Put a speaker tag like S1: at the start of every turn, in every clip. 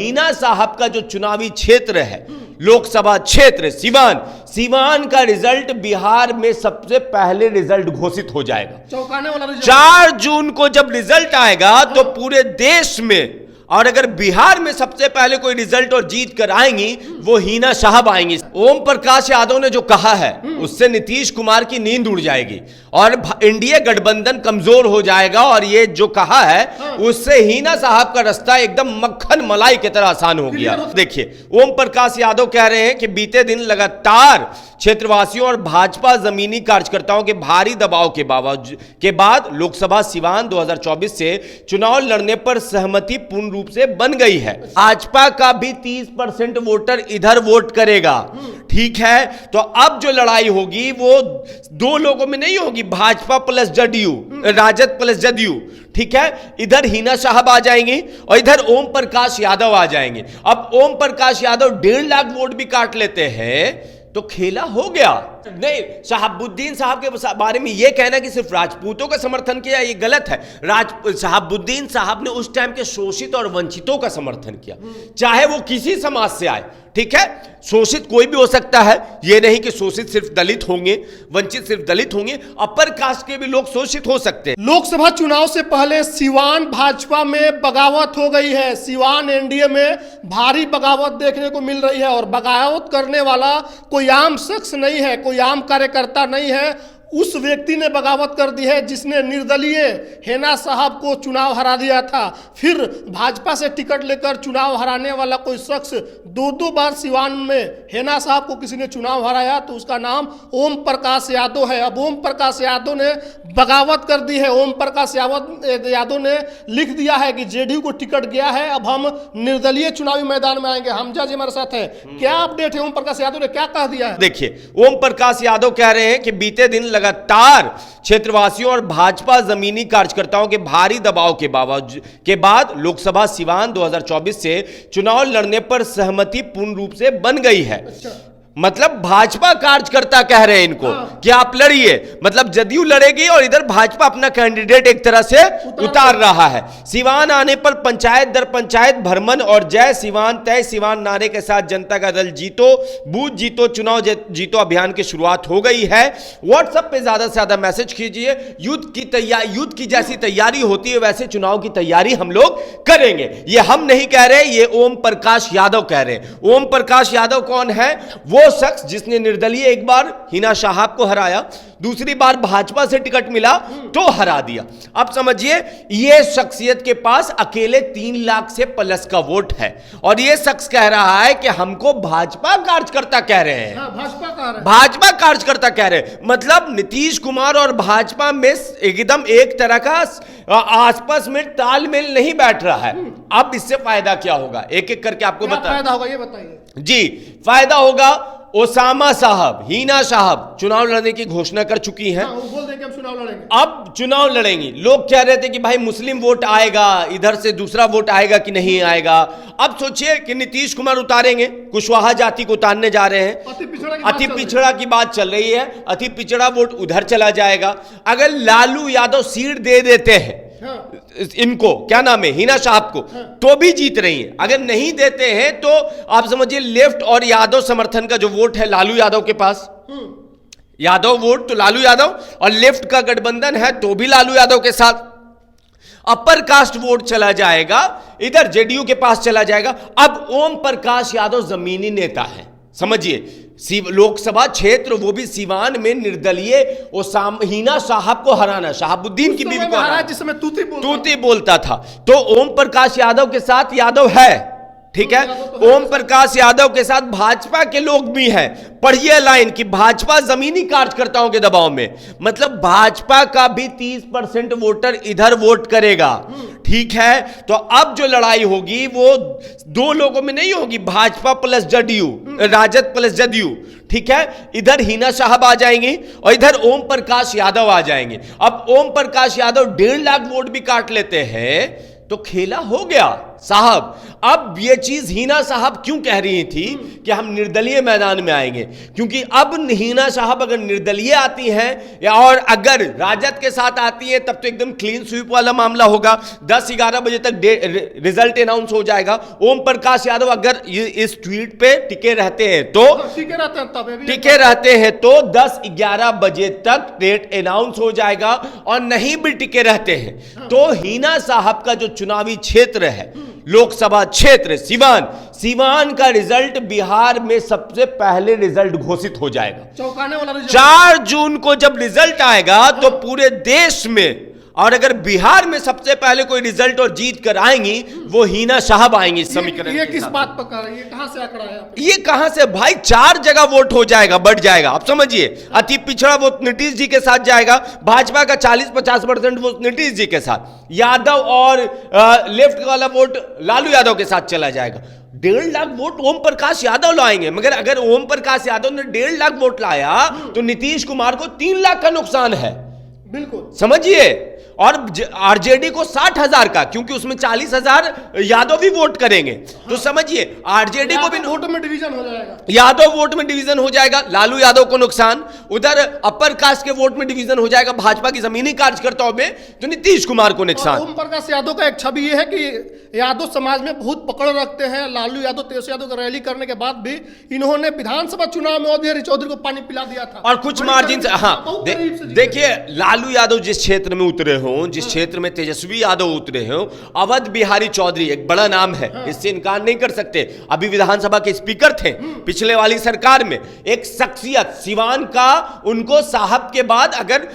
S1: हिना साहब का जो चुनावी क्षेत्र है, लोकसभा क्षेत्र सीवान का रिजल्ट बिहार में सबसे पहले रिजल्ट घोषित हो जाएगा।
S2: चौंकाने वाला रिजल्ट
S1: 4 जून को जब रिजल्ट आएगा तो पूरे देश में, और अगर बिहार में सबसे पहले कोई रिजल्ट और जीत कर आएंगी वो हिना साहब आएंगी। ओम प्रकाश यादव ने जो कहा है उससे नीतीश कुमार की नींद उड़ जाएगी और इंडिया गठबंधन कमजोर हो जाएगा, और ये जो कहा है उससे हिना साहब का रास्ता एकदम मक्खन मलाई की तरह आसान हो गया। देखिए, ओम प्रकाश यादव कह रहे हैं कि बीते दिन लगातार क्षेत्रवासियों और भाजपा जमीनी कार्यकर्ताओं के भारी दबाव के बाद लोकसभा सीवान 2024 से चुनाव लड़ने पर सहमति पूर्ण रूप से बन गई है। भाजपा का भी 30% वोटर इधर वोट करेगा, ठीक है। तो अब जो लड़ाई होगी वो 2 लोगों में नहीं होगी, भाजपा प्लस जदयू, राजद प्लस जदयू, ठीक है। इधर हिना साहब आ जाएंगे और इधर ओम प्रकाश यादव आ जाएंगे। अब ओम प्रकाश यादव 1.5 लाख वोट भी काट लेते हैं तो खेला हो गया। नहीं, शहाबुद्दीन साहब के बारे में यह कहना कि सिर्फ राजपूतों का समर्थन किया, यह गलत है। शहाबुद्दीन साहब ने उस टाइम के शोषित और वंचितों का समर्थन किया, चाहे वो किसी समाज से आए, ठीक है। शोषित कोई भी हो सकता है, यह नहीं कि शोषित सिर्फ दलित होंगे, वंचित सिर्फ दलित होंगे, अपर कास्ट के भी लोग शोषित हो सकते हैं।
S2: लोकसभा चुनाव से पहले सिवान भाजपा में बगावत हो गई है। सिवान एनडीए में भारी बगावत देखने को मिल रही है, और बगावत करने वाला कोई आम शख्स नहीं है, कोई आम कार्यकर्ता नहीं है। उस व्यक्ति ने बगावत कर दी है जिसने निर्दलीय हिना साहब को चुनाव हरा दिया था। फिर भाजपा से टिकट लेकर चुनाव हराने वाला कोई शख्स 2 बार सिवान में हिना साहब को किसी ने चुनाव हराया, तो उसका नाम ओम प्रकाश यादव है। अब ओम प्रकाश यादव ने बगावत कर दी है। ओम प्रकाश यादव ने लिख दिया है कि जेडीयू को टिकट गया है, अब हम निर्दलीय चुनावी मैदान में आएंगे। हमजा जी हमारे साथ है, क्या अपडेट है? ओम प्रकाश यादव ने क्या कह दिया है?
S1: देखिए, ओम प्रकाश यादव कह रहे हैं कि बीते दिन लगातार क्षेत्रवासियों और भाजपा जमीनी कार्यकर्ताओं के भारी दबाव के बाद लोकसभा सीवान 2024 से चुनाव लड़ने पर सहमति पूर्ण रूप से बन गई है। मतलब भाजपा कार्यकर्ता कह रहे हैं इनको कि आप लड़िए, मतलब जदयू लड़ेगी और इधर भाजपा अपना कैंडिडेट एक तरह से उतार रहा है। सिवान आने पर पंचायत दर पंचायत भ्रमण और जय सिवान तय सिवान नारे के साथ जनता का दल जीतो, बूथ जीतो, चुनाव जीतो अभियान की शुरुआत हो गई है। व्हाट्सएप पे ज्यादा से ज्यादा मैसेज कीजिए। युद्ध की जैसी तैयारी होती है वैसे चुनाव की तैयारी हम लोग करेंगे। ये हम नहीं कह रहे, ये ओम प्रकाश यादव कह रहे हैं। ओम प्रकाश यादव कौन है? वो शख्स जिसने निर्दलीय एक बार हिना साहब को हराया, दूसरी बार भाजपा से टिकट मिला तो हरा दिया। अब समझिए, यह शख्सियत के पास अकेले 3 लाख से प्लस का वोट है, और यह शख्स कह रहा है कि हमको भाजपा कार्यकर्ता कह रहे हैं। भाजपा कार्यकर्ता कह रहे हैं, मतलब नीतीश कुमार और भाजपा में एकदम एक तरह का आसपास में तालमेल नहीं बैठ रहा है। अब इससे फायदा क्या होगा, एक एक करके आपको
S2: फायदा होगा ये बताइए
S1: जी। फायदा होगा, ओसामा साहब, हिना साहब चुनाव लड़ने की घोषणा कर चुकी हैं।
S2: वो बोल दें कि हम चुनाव लड़ेंगे।
S1: अब चुनाव लड़ेंगी। लोग कह रहे थे कि भाई मुस्लिम वोट आएगा, इधर से दूसरा वोट आएगा कि नहीं आएगा। अब सोचिए कि नीतीश कुमार उतारेंगे, कुशवाहा जाति को उतारने जा रहे हैं। अति पिछड़ा की बात चल रही है, अति पिछड़ा वोट उधर चला जाएगा। अगर लालू यादव सीट दे देते हैं इनको, क्या नाम है, हिना साहब को, तो भी जीत रही है। अगर नहीं देते हैं तो आप समझिए लेफ्ट और यादव समर्थन का जो वोट है लालू यादव के पास, यादव वोट तो लालू यादव, और लेफ्ट का गठबंधन है तो भी लालू यादव के साथ। अपर कास्ट वोट चला जाएगा, इधर जेडीयू के पास चला जाएगा। अब ओम प्रकाश यादव जमीनी नेता है, समझिए। लोकसभा क्षेत्र, वो भी सिवान में निर्दलीय हिना साहब को हराना, शहाबुद्दीन की बीवी को हराना,
S2: जिसमें तूती
S1: बोलता था। तो ओम प्रकाश यादव के साथ यादव है, ठीक है। ओम प्रकाश यादव के साथ भाजपा के लोग भी हैं। पढ़िए लाइन कि भाजपा जमीनी कार्यकर्ताओं के दबाव में, मतलब भाजपा का भी 30% वोटर इधर वोट करेगा, ठीक है। तो अब जो लड़ाई होगी वो 2 लोगों में नहीं होगी, भाजपा प्लस जदयू, राजद प्लस जदयू, ठीक है। इधर हिना साहब आ जाएंगे और इधर ओम प्रकाश यादव आ जाएंगे। अब ओम प्रकाश यादव 1.5 लाख वोट भी काट लेते हैं तो खेला हो गया। साहब। अब ये चीज हीना साहब क्यों कह रही थी कि हम निर्दलीय मैदान में आएंगे, क्योंकि अब हीना साहब अगर निर्दलीय आती हैं या और अगर राजद के साथ आती हैं तब तो एकदम क्लीन स्वीप वाला मामला होगा। 10-11 बजे तक रिजल्ट अनाउंस हो जाएगा। ओम प्रकाश यादव अगर इस ट्वीट पे टिके रहते हैं तो 10-11 बजे तक डेट अनाउंस हो जाएगा, और नहीं भी टिके रहते हैं तो हीना साहब का जो चुनावी क्षेत्र है, लोकसभा क्षेत्र सीवान का रिजल्ट बिहार में सबसे पहले रिजल्ट घोषित हो जाएगा।
S2: चौंकाने वाला रिजल्ट
S1: 4 जून को जब रिजल्ट आएगा तो पूरे देश में, और अगर बिहार में सबसे पहले कोई रिजल्ट और जीत कर आएंगी वो हीना साहब आएंगी इस समीकरण।
S2: ये किस बात पर कह रहे हैं? ये कहां से आंकड़ा है?
S1: ये कहां से भाई? 4 जगह वोट हो जाएगा, बढ़ जाएगा। आप समझिए, अति पिछड़ा वोट नीतीश जी के साथ जाएगा, भाजपा का 40-50% वोट नीतीश जी के साथ, यादव और लेफ्ट वाला वोट लालू यादव के साथ चला जाएगा। 1.5 लाख वोट ओम प्रकाश यादव लाएंगे, मगर अगर ओम प्रकाश यादव ने 1.5 लाख वोट लाया तो नीतीश कुमार को 3 लाख का नुकसान है।
S2: बिल्कुल
S1: समझिए, और आरजेडी को 60,000 का, क्योंकि उसमें 40,000 यादव भी वोट करेंगे। तो समझिए आरजेडी को भी
S2: वोट में डिवीजन हो जाएगा,
S1: यादव वोट में डिवीजन हो जाएगा, लालू यादव को नुकसान, उधर अपर कास्ट के वोट में डिवीजन हो जाएगा भाजपा की जमीनी कार्यकर्ताओं में, तो नीतीश कुमार को नुकसान।
S2: ओम प्रकाश यादव का एक छवि यह है कि यादव समाज में बहुत पकड़ रखते हैं। लालू यादव, तेजस्वी यादव का रैली करने के बाद भी इन्होंने विधानसभा चुनाव में अधीर चौधरी को पानी पिला दिया था,
S1: और कुछ मार्जिन से। हाँ देखिए, लालू यादव जिस क्षेत्र में उतरे हो, जिस क्षेत्र में तेजस्वी यादव उतरे हो, अवध बिहारी चौधरी एक बड़ा नाम है, इससे इनकार नहीं कर सकते। अभी विधानसभा के स्पीकर थे पिछले वाली सरकार में, एक शख्सियत सिवान का, उनको साहब के बाद अगर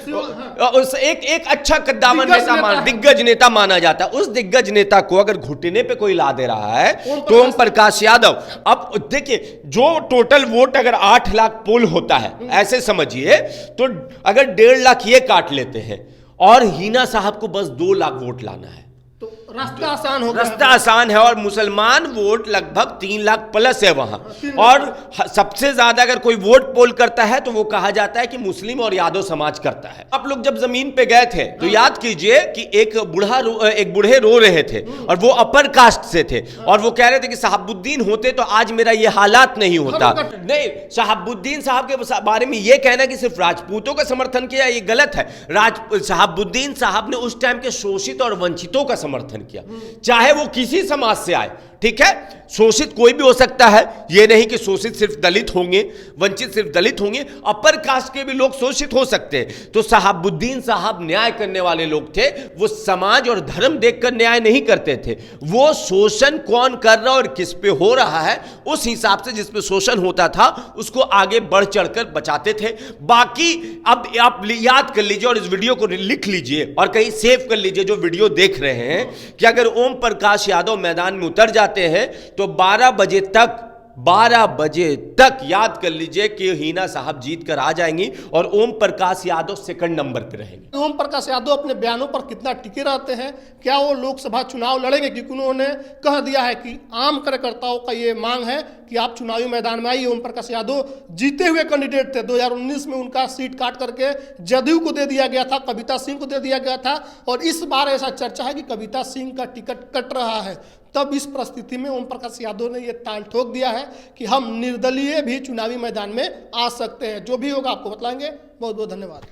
S1: एक अच्छा कद्दावर नेता, दिग्गज नेता माना जाता है, उस दिग्गज नेता को अगर घुटने पे कोई ला दे रहा है तो ओम प्रकाश यादव। अब देखिए, जो टोटल वोट अगर 8 लाख पोल होता है, ऐसे समझिए, तो अगर 1.5 लाख ये काट लेते हैं और हीना साहब को बस 2 लाख वोट लाना है,
S2: तो रास्ता आसान हो गया।
S1: रास्ता आसान है, और मुसलमान वोट लगभग 3 लाख प्लस है वहां। और सबसे ज्यादा अगर कोई वोट पोल करता है तो वो कहा जाता है कि मुस्लिम और यादव समाज करता है। आप लोग जब जमीन पे गए थे तो याद कीजिए कि एक बूढ़े रो रहे थे, और वो अपर कास्ट से थे, और वो कह रहे थे कि शहाबुद्दीन होते तो आज मेरा ये हालात नहीं होता। नहीं, शहाबुद्दीन साहब के बारे में ये कहना कि सिर्फ राजपूतों का समर्थन किया, ये गलत है। शहाबुद्दीन साहब ने उस टाइम के शोषित और वंचितों का समर्थन किया, चाहे वो किसी समाज से आए। ठीक है, शोषित कोई भी हो सकता है, ये नहीं कि शोषित सिर्फ दलित होंगे, वंचित सिर्फ दलित होंगे, अपर कास्ट के भी लोग शोषित हो सकते हैं। तो शहाबुद्दीन साहब न्याय करने वाले लोग थे, वो समाज और धर्म देखकर न्याय नहीं करते थे, वो शोषण कौन कर रहा और किस पे हो रहा है उस हिसाब से जिस पे शोषण होता था उसको आगे बढ़ चढ़कर बचाते थे। बाकी अब आप याद कर लीजिए और इस वीडियो को लिख लीजिए और कहीं सेव कर लीजिए जो वीडियो देख रहे हैं, कि अगर ओम प्रकाश यादव मैदान में उतर जाते हैं तो 12 बजे तक याद कर लीजिए कि हीना साहब जीत कर आ जाएंगी और ओम प्रकाश यादव सेकंड नंबर पे रहेंगे।
S2: ओम प्रकाश यादव अपने बयानों पर कितना टिके रहते हैं, क्या वो लोकसभा चुनाव लड़ेंगे? क्योंकि उन्होंने कह दिया है कि आम कार्यकर्ताओं का ये मांग है कि आप चुनावी मैदान में आइए। ओम प्रकाश यादव जीते हुए कैंडिडेट थे, 2019 में उनका सीट काट करके जदयू को दे दिया गया था, कविता सिंह को दे दिया गया था, और इस बार ऐसा चर्चा है कि कविता सिंह का टिकट कट रहा है। तब इस परिस्थिति में ओम प्रकाश यादव ने यह ताल ठोक दिया है कि हम निर्दलीय भी चुनावी मैदान में आ सकते हैं। जो भी होगा आपको बतलाएंगे। बहुत बहुत धन्यवाद।